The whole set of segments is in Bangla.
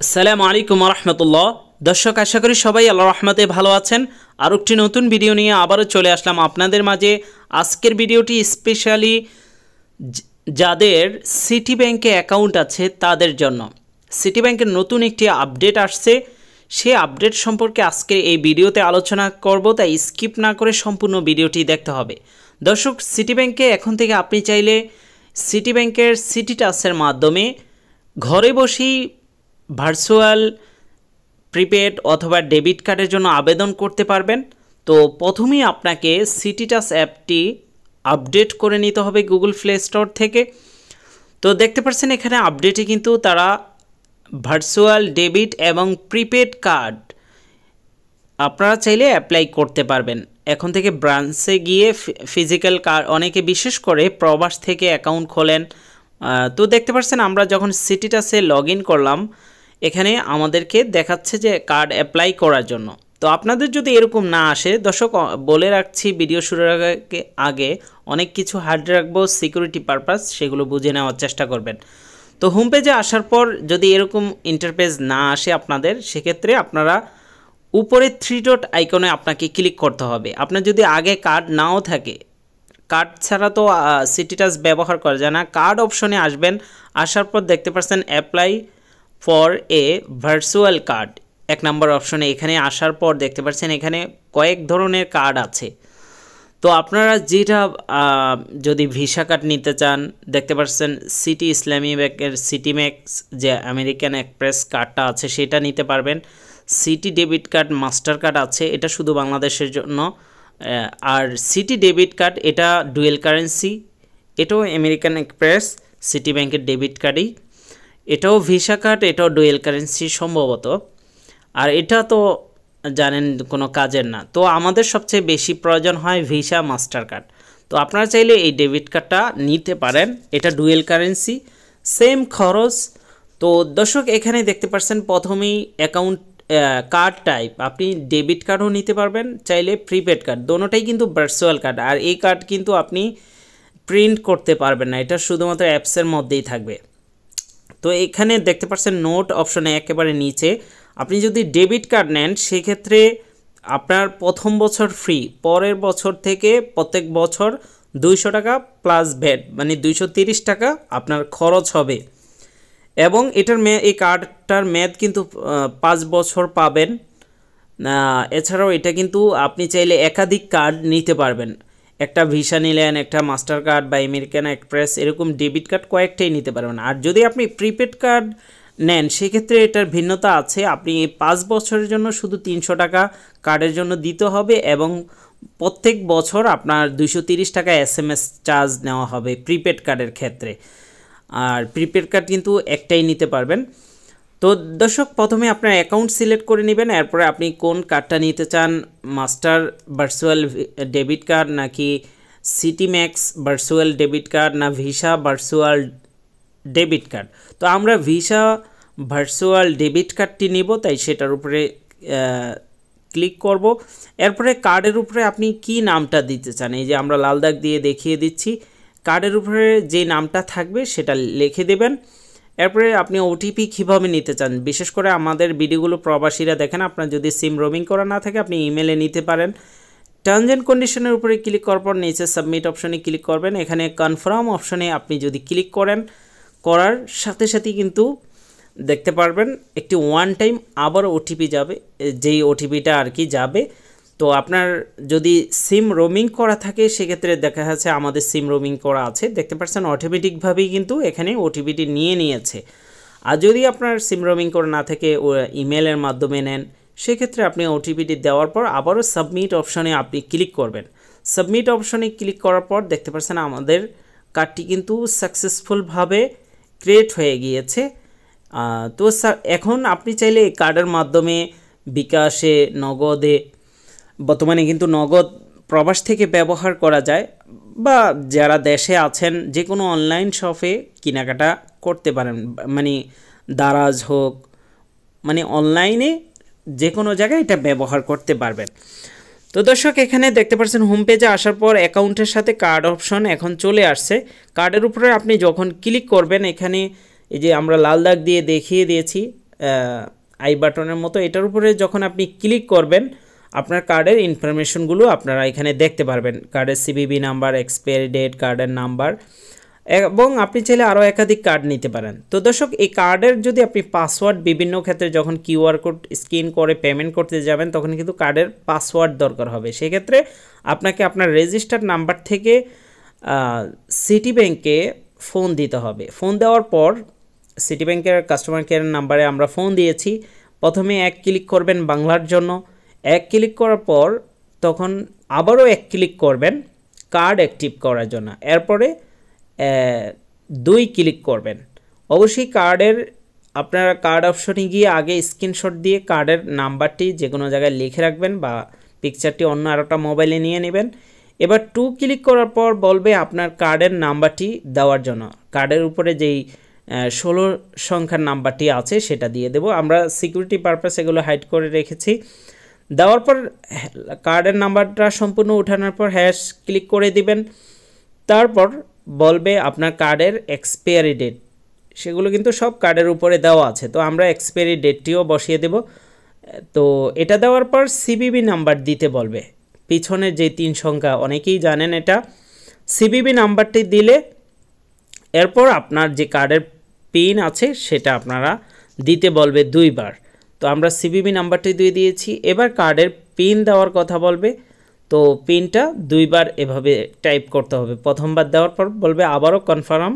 আসসালামু আলাইকুম রহমতুল্লাহ। দর্শক, আশা করি সবাই আল্লাহ রহমতে ভালো আছেন। আর একটি নতুন ভিডিও নিয়ে আবারও চলে আসলাম আপনাদের মাঝে। আজকের ভিডিওটি স্পেশালি যাদের সিটি ব্যাংকে অ্যাকাউন্ট আছে তাদের জন্য। সিটি ব্যাংকের নতুন একটি আপডেট আসছে, সেই আপডেট সম্পর্কে আজকের এই ভিডিওতে আলোচনা করব, তাই স্কিপ না করে সম্পূর্ণ ভিডিওটি দেখতে হবে। দর্শক, সিটি ব্যাংকে এখন থেকে আপনি চাইলে সিটি ব্যাংকের সিটি টাচের মাধ্যমে ঘরে বসেই ভার্চুয়াল প্রিপেড অথবা ডেবিট কার্ডের জন্য আবেদন করতে পারবেন। তো প্রথমেই আপনাকে সিটি টাচ অ্যাপটি আপডেট করে নিতে হবে গুগল প্লে স্টোর থেকে। তো দেখতে পাচ্ছেন এখানে আপডেটে কিন্তু তারা ভার্চুয়াল ডেবিট এবং প্রিপেড কার্ড আপনারা চাইলে অ্যাপ্লাই করতে পারবেন। এখন থেকে ব্রাঞ্চে গিয়ে ফিজিক্যাল কার্ড, অনেকে বিশেষ করে প্রবাস থেকে অ্যাকাউন্ট খোলেন। তো দেখতে পাচ্ছেন আমরা যখন সিটি টাচে লগ ইন করলাম, এখানে আমাদেরকে দেখাচ্ছে যে কার্ড অ্যাপ্লাই করার জন্য। তো আপনাদের যদি এরকম না আসে, দর্শক বলে রাখছি ভিডিও শুরুর আগে অনেক কিছু হাইড রাখবো সিকিউরিটি পারপাস, সেগুলো বুঝে নেওয়ার চেষ্টা করবেন। তো হোম পেজে আসার পর যদি এরকম ইন্টারপেজ না আসে আপনাদের, সেক্ষেত্রে আপনারা উপরে 3 ডট আইকনে আপনাকে ক্লিক করতে হবে। আপনার যদি আগে কার্ড নাও থাকে, কার্ড ছাড়া তো সিটি টাচ ব্যবহার করা যায় না, কার্ড অপশনে আসবেন। আসার পর দেখতে পাচ্ছেন apply for a virtual card 1 নম্বর অপশনে। এখানে আসার পর দেখতে পাচ্ছেন এখানে কয়েক ধরনের কার্ড আছে। তো আপনারা যেটা যদি ভিসা কার্ড নিতে চান, দেখতে পাচ্ছেন সিটি ইসলামী ব্যাংকের সিটি ম্যাক্স যে আমেরিকান এক্সপ্রেস কার্ডটা আছে সেটা নিতে পারবেন। City debit card master card আছে, এটা শুধু বাংলাদেশের জন্য। আর সিটি ডেবিট কার্ড এটা ডুয়েল কারেন্সি, এটাও আমেরিকান এক্সপ্রেস সিটি ব্যাংকের ডেবিট কার্ডই। এটাও ভিসা কার্ড, এটাও ডুয়েল কারেন্সি সম্ভবত। আর এটা তো জানেন কোনো কাজের না। তো আমাদের সবচেয়ে বেশি প্রয়োজন হয় ভিসা মাস্টার কার্ড। তো আপনারা চাইলে এই ডেবিট কার্ডটা নিতে পারেন, এটা ডুয়েল কারেন্সি, সেম খরচ। তো দর্শক, এখানে দেখতে পাচ্ছেন প্রথমেই অ্যাকাউন্ট কার্ড টাইপ, আপনি ডেবিট কার্ডও নিতে পারবেন, চাইলে প্রিপেড কার্ড, দোনোটাই কিন্তু ভার্চুয়াল কার্ড। আর এই কার্ড কিন্তু আপনি প্রিন্ট করতে পারবেন না, এটা শুধুমাত্র অ্যাপসের মধ্যেই থাকবে। তো এখানে দেখতে পাচ্ছেন নোট অপশনে একেবারে নিচে, আপনি যদি ডেবিট কার্ড নেন সেক্ষেত্রে আপনার প্রথম বছর ফ্রি, পরের বছর থেকে প্রত্যেক বছর 200 টাকা প্লাস ভ্যাট, মানে 230 টাকা আপনার খরচ হবে। এবং এটার এই কার্ডটার মেয়াদ কিন্তু 5 বছর পাবেন। এছাড়াও এটা কিন্তু আপনি চাইলে একাধিক কার্ড নিতে পারবেন, একটা ভিসা নিলেন, একটা মাস্টার কার্ড বা আমেরিকান এক্সপ্রেস, এরকম ডেবিট কার্ড কয়েকটাই নিতে পারবেন। আর যদি আপনি প্রিপেড কার্ড নেন সেক্ষেত্রে এটার ভিন্নতা আছে, আপনি 5 বছরের জন্য শুধু 300 টাকা কার্ডের জন্য দিতে হবে এবং প্রত্যেক বছর আপনার 230 টাকা SMS চার্জ নেওয়া হবে প্রিপেড কার্ডের ক্ষেত্রে। আর প্রিপেড কার্ড কিন্তু একটাই নিতে পারবেন। তো দর্শক, প্রথমে আপনার অ্যাকাউন্ট সিলেক্ট করে নেবেন, এরপরে আপনি কোন কার্ডটা নিতে চান, মাস্টার ভার্চুয়াল ডেবিট কার্ড নাকি city max virtual debit card না ভিসা ভার্চুয়াল ডেবিট কার্ড। তো আমরা ভিসা ভার্চুয়াল ডেবিট কার্ডটি নিব, তাই সেটার উপরে ক্লিক করব। এরপরে কার্ডের উপরে আপনি কি নামটা দিতে চান, এই যে আমরা লাল দাগ দিয়ে দেখিয়ে দিচ্ছি, কার্ডের উপরে যে নামটা থাকবে সেটা লিখে দেবেন। এরপরে আপনি ওটিপি কীভাবে নিতে চান, বিশেষ করে আমাদের ভিডিওগুলো প্রবাসীরা দেখেন, আপনার যদি সিম রোমিং করা না থাকে আপনি ইমেলে নিতে পারেন। টার্মস অ্যান্ড কন্ডিশনের উপরে ক্লিক করার পর নিচে সাবমিট অপশনে ক্লিক করবেন। এখানে কনফার্ম অপশনে আপনি যদি ক্লিক করেন, করার সাথে সাথেই কিন্তু দেখতে পারবেন একটি ওয়ান টাইম আবার ওটিপি যাবে, যেই ওটিপিটা আর কি যাবে। তো আপনার যদি সিম রোমিং করা থাকে সেক্ষেত্রে দেখা যাচ্ছে আমাদের সিম রোমিং করা আছে, দেখতে পাচ্ছেন অটোমেটিকভাবেই কিন্তু এখানে ওটিপিটি নিয়ে নিয়েছে। আর যদি আপনার সিম রোমিং করা না থাকে, ইমেলের মাধ্যমে নেন, সেক্ষেত্রে আপনি ওটিপিটি দেওয়ার পর আবারও সাবমিট অপশনে আপনি ক্লিক করবেন। সাবমিট অপশনে ক্লিক করার পর দেখতে পাচ্ছেন আমাদের কার্ডটি কিন্তু সাকসেসফুলভাবে ক্রিয়েট হয়ে গিয়েছে। তো এখন আপনি চাইলে এই কার্ডের মাধ্যমে বিকাশে, নগদে, বর্তমানে কিন্তু নগদ প্রবাস থেকে ব্যবহার করা যায়, বা যারা দেশে আছেন যে কোনো অনলাইন শপে কেনাকাটা করতে পারেন, মানে দারাজ হোক, মানে অনলাইনে যে কোনো জায়গায় এটা ব্যবহার করতে পারবেন। তো দর্শক, এখানে দেখতে পাচ্ছেন হোম পেজে আসার পর অ্যাকাউন্টের সাথে কার্ড অপশন এখন চলে আসছে। কার্ডের উপরে আপনি যখন ক্লিক করবেন, এখানে এই যে আমরা লাল দাগ দিয়ে দেখিয়ে দিয়েছি আই বাটনের মতো, এটার উপরে যখন আপনি ক্লিক করবেন আপনার কার্ডের ইনফরমেশনগুলো আপনারা এখানে দেখতে পারবেন। কার্ডের সিবিবি নাম্বার, এক্সপায়ারি ডেট, কার্ডের নাম্বার, এবং আপনি চাইলে আরও একাধিক কার্ড নিতে পারেন। তো দর্শক, এই কার্ডের যদি আপনি পাসওয়ার্ড বিভিন্ন ক্ষেত্রে যখন কিউআর কোড স্ক্যান করে পেমেন্ট করতে যাবেন তখন কিন্তু কার্ডের পাসওয়ার্ড দরকার হবে। সেক্ষেত্রে আপনাকে আপনার রেজিস্টার্ড নাম্বার থেকে সিটি ব্যাংকে ফোন দিতে হবে। ফোন দেওয়ার পর সিটি ব্যাংকের কাস্টমার কেয়ার নাম্বারে আমরা ফোন দিয়েছি। প্রথমে এক ক্লিক করবেন বাংলার জন্য, এক ক্লিক করার পর তখন আবারও এক ক্লিক করবেন কার্ড অ্যাক্টিভ করার জন্য, এরপরে 2 ক্লিক করবেন। অবশ্যই কার্ডের আপনারা কার্ড অপশনে গিয়ে আগে স্ক্রিনশট দিয়ে কার্ডের নাম্বারটি যে কোনো জায়গায় লিখে রাখবেন বা পিকচারটি অন্য আরেকটা মোবাইলে নিয়ে নেবেন। এবার 2 ক্লিক করার পর বলবে আপনার কার্ডের নাম্বারটি দেওয়ার জন্য। কার্ডের উপরে যেই 16 সংখ্যার নাম্বারটি আছে সেটা দিয়ে দেব। আমরা সিকিউরিটি পারপাস এগুলো হাইড করে রেখেছি। দেওয়ার পর কার্ডের নাম্বারটা সম্পূর্ণ উঠানোর পর হ্যাশ ক্লিক করে দিবেন। তারপর বলবে আপনার কার্ডের এক্সপায়ারি ডেট, সেগুলো কিন্তু সব কার্ডের উপরে দেওয়া আছে, তো আমরা এক্সপায়ারি ডেটটিও বসিয়ে দেব। তো এটা দেওয়ার পর সিবিবি নাম্বার দিতে বলবে, পিছনের যে 3 সংখ্যা অনেকেই জানেন এটা। সিবিবি নাম্বারটি দিলে এরপর আপনার যে কার্ডের পিন আছে সেটা আপনারা দিতে বলবে 2 বার। তো আমরা সিবিবি নাম্বারটি দিয়ে দিয়েছি। এবার কার্ডের পিন দেওয়ার কথা বলবে, তো পিনটা 2 বার এভাবে টাইপ করতে হবে। প্রথমবার দেওয়ার পর বলবে আবারও কনফার্ম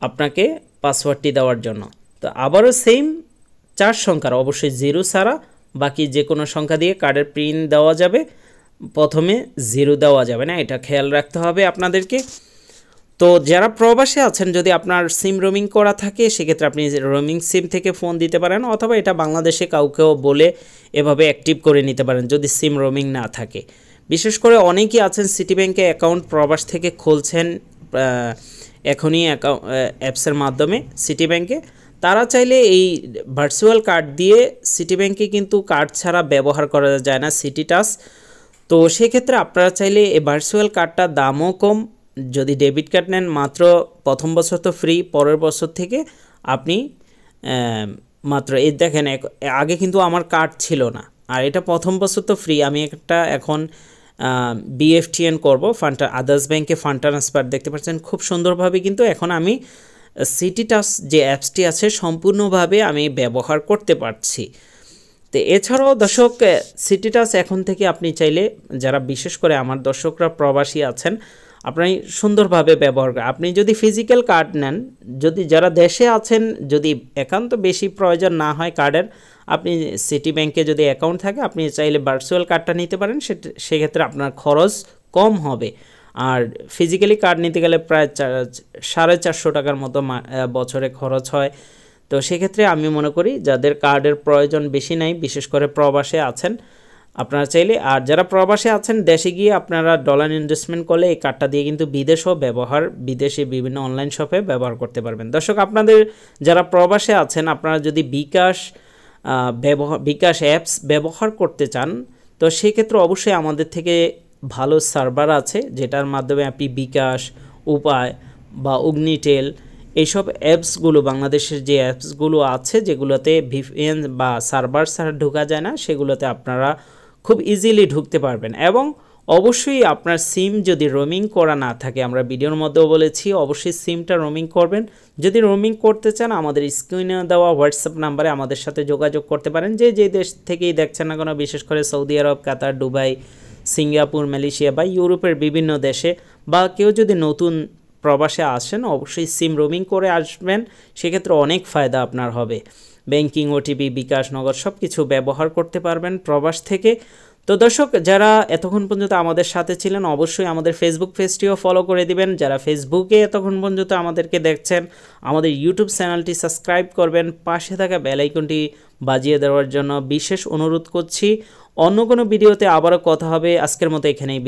আপনাকে পাসওয়ার্ডটি দেওয়ার জন্য। তো আবারও সেম 4 সংখ্যার, অবশ্যই 0 ছাড়া বাকি যে কোনো সংখ্যা দিয়ে কার্ডের পিন দেওয়া যাবে, প্রথমে 0 দেওয়া যাবে না, এটা খেয়াল রাখতে হবে আপনাদেরকে। তো যারা প্রবাসে আছেন, যদি আপনার সিম রোমিং করা থাকে সেক্ষেত্রে আপনি রোমিং সিম থেকে ফোন দিতে পারেন, অথবা এটা বাংলাদেশে কাউকেও বলে এভাবে অ্যাক্টিভ করে নিতে পারেন যদি সিম রোমিং না থাকে। বিশেষ করে অনেকেই আছেন সিটি ব্যাংকে অ্যাকাউন্ট প্রবাস থেকে খুলছেন এখনই অ্যাপসের মাধ্যমে সিটি ব্যাংকে, তারা চাইলে এই ভার্চুয়াল কার্ড দিয়ে সিটি ব্যাংকে কিন্তু কার্ড ছাড়া ব্যবহার করা যায় না, সিটি টাচ। তো সেক্ষেত্রে আপনারা চাইলে এই ভার্চুয়াল কার্ডটার দামও কম, যদি ডেবিট কার্ড নেন মাত্র প্রথম বছর তো ফ্রি, পরের বছর থেকে আপনি মাত্র এই দেখেন আগে কিন্তু আমার কার্ড ছিল না, আর এটা প্রথম বছর তো ফ্রি। আমি একটা এখন বিএফটিএন করব, আদার্স ব্যাংকে ফান্ড ট্রান্সফার, দেখতে পাচ্ছেন খুব সুন্দরভাবে কিন্তু এখন আমি সিটি টাচ যে অ্যাপসটি আছে সম্পূর্ণভাবে আমি ব্যবহার করতে পারছি। তো এছাড়াও দর্শক, সিটি টাচ এখন থেকে আপনি চাইলে, যারা বিশেষ করে আমার দর্শকরা প্রবাসী আছেন, আপনি সুন্দরভাবে ব্যবহার করেন। আপনি যদি ফিজিক্যাল কার্ড নেন, যদি যারা দেশে আছেন, যদি একান্ত বেশি প্রয়োজন না হয় কার্ডের, আপনি সিটি ব্যাংকে যদি অ্যাকাউন্ট থাকে আপনি চাইলে ভার্চুয়াল কার্ডটা নিতে পারেন, সেক্ষেত্রে আপনার খরচ কম হবে। আর ফিজিক্যালি কার্ড নিতে গেলে প্রায় 450 টাকার মতো বছরে খরচ হয়। তো সেক্ষেত্রে আমি মনে করি যাদের কার্ডের প্রয়োজন বেশি নাই, বিশেষ করে প্রবাসে আছেন, আপনারা চাইলে, আর যারা প্রবাসে আছেন দেশে গিয়ে আপনারা ডলার ইনভেস্টমেন্ট করলে এই কার্ডটা দিয়ে কিন্তু বিদেশে বিভিন্ন অনলাইন শপে ব্যবহার করতে পারবেন। দর্শক, আপনাদের যারা প্রবাসে আছেন, আপনারা যদি বিকাশ অ্যাপস ব্যবহার করতে চান, তো সেক্ষেত্রে অবশ্যই আমাদের থেকে ভালো সার্ভার আছে, যেটার মাধ্যমে আপনি বিকাশ, উপায় বা অগ্নিটেল এইসব অ্যাপসগুলো, বাংলাদেশের যে অ্যাপসগুলো আছে যেগুলোতে ভিপিএন বা সার্ভার ছাড়া ঢোকা যায় না, সেগুলোতে আপনারা খুব ইজিলি ঢুকতে পারবেন। এবং অবশ্যই আপনার সিম যদি রোমিং করা না থাকে, আমরা ভিডিওর মধ্যেও বলেছি অবশ্যই সিমটা রোমিং করবেন। যদি রোমিং করতে চান আমাদের স্ক্রিনে দেওয়া হোয়াটসঅ্যাপ নাম্বারে আমাদের সাথে যোগাযোগ করতে পারেন, যে দেশ থেকেই দেখছেন না কেন, বিশেষ করে সৌদি আরব, কাতার, দুবাই, সিঙ্গাপুর, মালয়েশিয়া বা ইউরোপের বিভিন্ন দেশে, বা কেউ যদি নতুন প্রবাসে আসেন অবশ্যই সিম রোমিং করে আসবেন, সেক্ষেত্রে অনেক ফায়দা আপনার হবে। ব্যাংকিং, ওটিপি, বিকাশ, নগদ সব কিছু ব্যবহার করতে পারবেন প্রবাস থেকে। তো দর্শক, যারা এতক্ষণ পর্যন্ত আমাদের সাথে ছিলেন অবশ্যই আমাদের ফেসবুক পেজটিও ফলো করে দিবেন। যারা ফেসবুকে এতক্ষণ পর্যন্ত আমাদেরকে দেখছেন, আমাদের ইউটিউব চ্যানেলটি সাবস্ক্রাইব করবেন, পাশে থাকা বেল আইকনটি বাজিয়ে দেওয়ার জন্য বিশেষ অনুরোধ করছি। অন্য কোনো ভিডিওতে আবারও কথা হবে, আজকের মতো এখানেই।